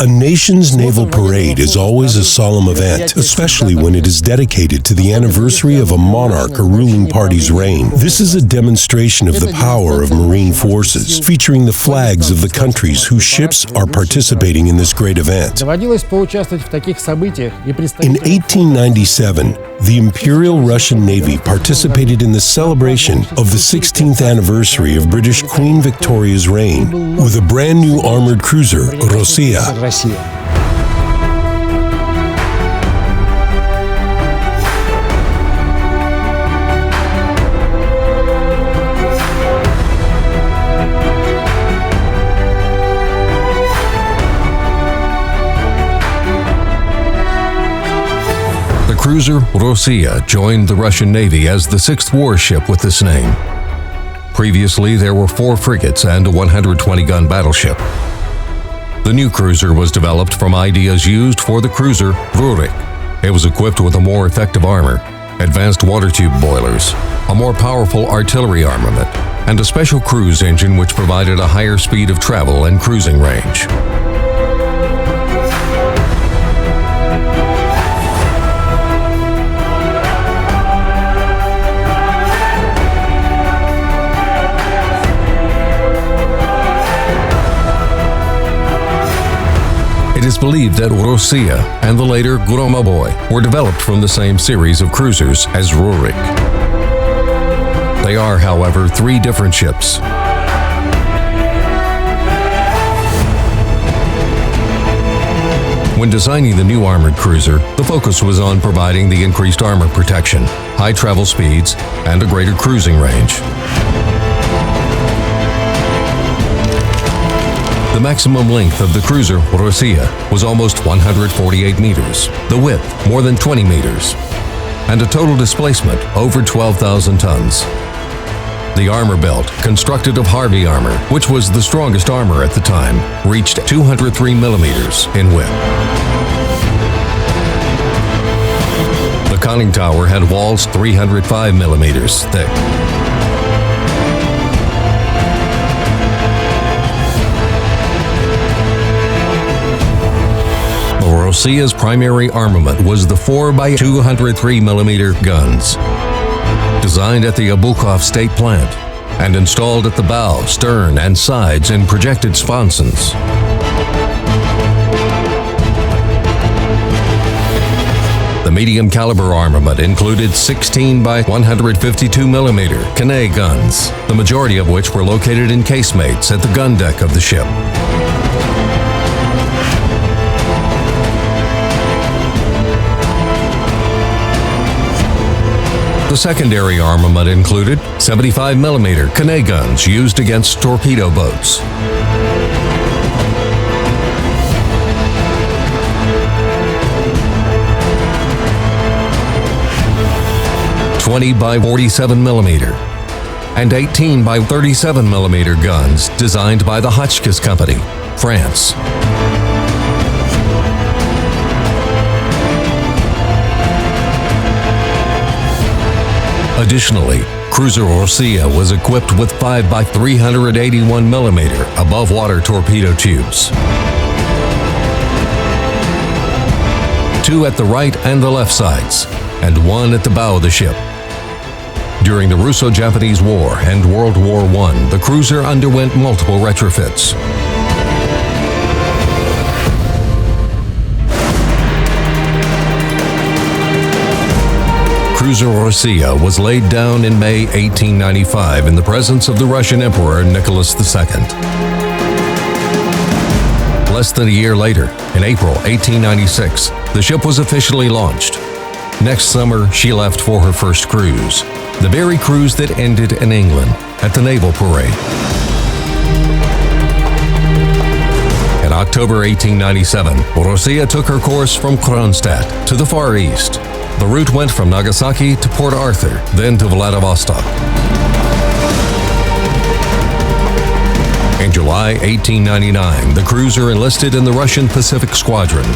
A nation's naval parade is always a solemn event, especially when it is dedicated to the anniversary of a monarch or ruling party's reign. This is a demonstration of the power of marine forces, featuring the flags of the countries whose ships are participating in this great event. In 1897, the Imperial Russian Navy participated in the celebration of the 16th anniversary of British Queen Victoria's reign with a brand new armored cruiser, Rossia. The cruiser Rossia joined the Russian Navy as the sixth warship with this name. Previously, there were 4 frigates and a 120-gun battleship. The new cruiser was developed from ideas used for the cruiser Rurik. It was equipped with a more effective armor, advanced water tube boilers, a more powerful artillery armament, and a special cruise engine which provided a higher speed of travel and cruising range. It is believed that Rossia and the later Gromoboy were developed from the same series of cruisers as Rurik. They are, however, 3 different ships. When designing the new armored cruiser, the focus was on providing the increased armor protection, high travel speeds, and a greater cruising range. The maximum length of the cruiser Rossia was almost 148 meters, the width more than 20 meters, and a total displacement over 12,000 tons. The armor belt, constructed of Harvey armor, which was the strongest armor at the time, reached 203 millimeters in width. The conning tower had walls 305 millimeters thick. Rossia's primary armament was the 4x203mm guns, designed at the Obukhov State Plant and installed at the bow, stern, and sides in projected sponsons. The medium-caliber armament included 16x152mm Cannet guns, the majority of which were located in casemates at the gun deck of the ship. The secondary armament included 75mm Cannet guns used against torpedo boats. 20x47mm and 18x37mm guns designed by the Hotchkiss Company, France. Additionally, cruiser Rossia was equipped with 5x381mm above-water torpedo tubes. 2 at the right and the left sides, and 1 at the bow of the ship. During the Russo-Japanese War and World War I, the cruiser underwent multiple retrofits. Cruiser Rossia was laid down in May 1895 in the presence of the Russian Emperor Nicholas II. Less than a year later, in April 1896, the ship was officially launched. Next summer, she left for her first cruise, the very cruise that ended in England at the Naval Parade. In October 1897, Rossia took her course from Kronstadt to the Far East. The route went from Nagasaki to Port Arthur, then to Vladivostok. In July 1899, the cruiser enlisted in the Russian Pacific Squadron.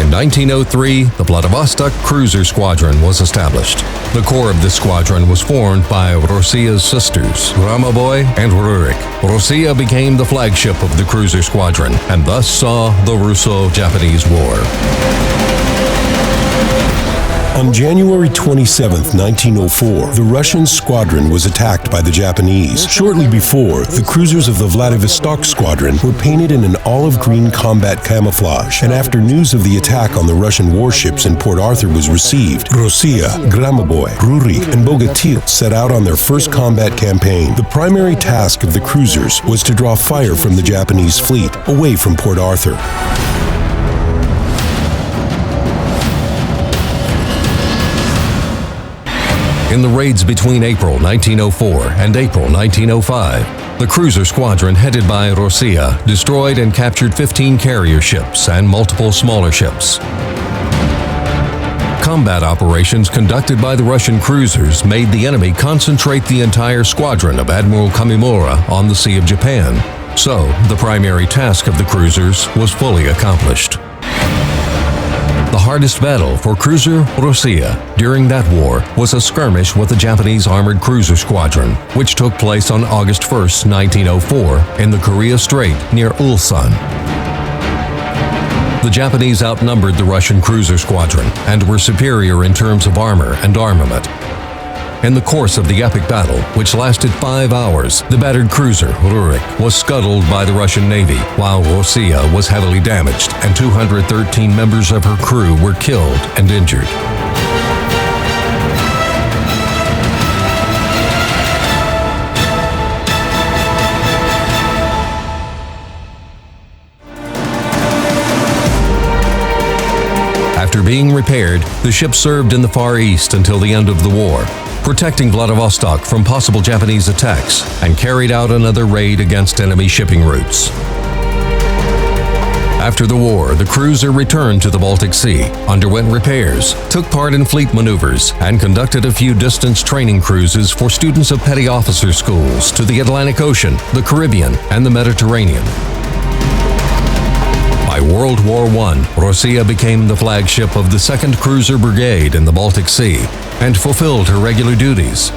In 1903, the Vladivostok Cruiser Squadron was established. The core of this squadron was formed by Rossia's sisters, Gramaboy and Rurik. Rossia became the flagship of the cruiser squadron and thus saw the Russo-Japanese War. On January 27, 1904, the Russian squadron was attacked by the Japanese. Shortly before, the cruisers of the Vladivostok Squadron were painted in an olive green combat camouflage, and after news of the attack on the Russian warships in Port Arthur was received, Rossia, Gramaboy, Rurik, and Bogatyl set out on their first combat campaign. The primary task of the cruisers was to draw fire from the Japanese fleet away from Port Arthur. In the raids between April 1904 and April 1905, the cruiser squadron headed by Rossia destroyed and captured 15 carrier ships and multiple smaller ships. Combat operations conducted by the Russian cruisers made the enemy concentrate the entire squadron of Admiral Kamimura on the Sea of Japan, so the primary task of the cruisers was fully accomplished. The hardest battle for cruiser Rossia during that war was a skirmish with the Japanese armored cruiser squadron, which took place on August 1, 1904, in the Korea Strait near Ulsan. The Japanese outnumbered the Russian cruiser squadron and were superior in terms of armor and armament. In the course of the epic battle, which lasted 5 hours, the battered cruiser Rurik was scuttled by the Russian Navy, while Rossia was heavily damaged and 213 members of her crew were killed and injured. After being repaired, the ship served in the Far East until the end of the war, protecting Vladivostok from possible Japanese attacks, and carried out another raid against enemy shipping routes. After the war, the cruiser returned to the Baltic Sea, underwent repairs, took part in fleet maneuvers, and conducted a few distance training cruises for students of petty officer schools to the Atlantic Ocean, the Caribbean, and the Mediterranean. By World War I, Rossia became the flagship of the 2nd Cruiser Brigade in the Baltic Sea and fulfilled her regular duties.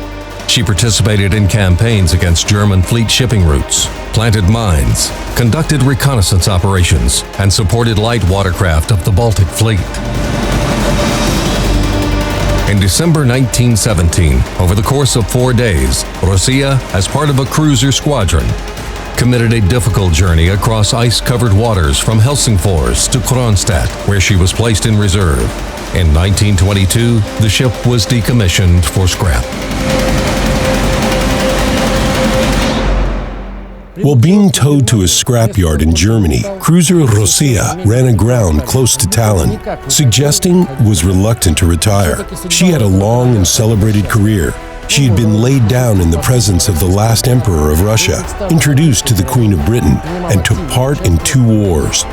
She participated in campaigns against German fleet shipping routes, planted mines, conducted reconnaissance operations, and supported light watercraft of the Baltic Fleet. In December 1917, over the course of 4 days, Rossia, as part of a cruiser squadron, committed a difficult journey across ice-covered waters from Helsingfors to Kronstadt, where she was placed in reserve. In 1922, the ship was decommissioned for scrap. While being towed to a scrapyard in Germany, cruiser Rossia ran aground close to Tallinn. Suggesting was reluctant to retire. She had a long and celebrated career. She had been laid down in the presence of the last emperor of Russia, introduced to the Queen of Britain, and took part in 2 wars.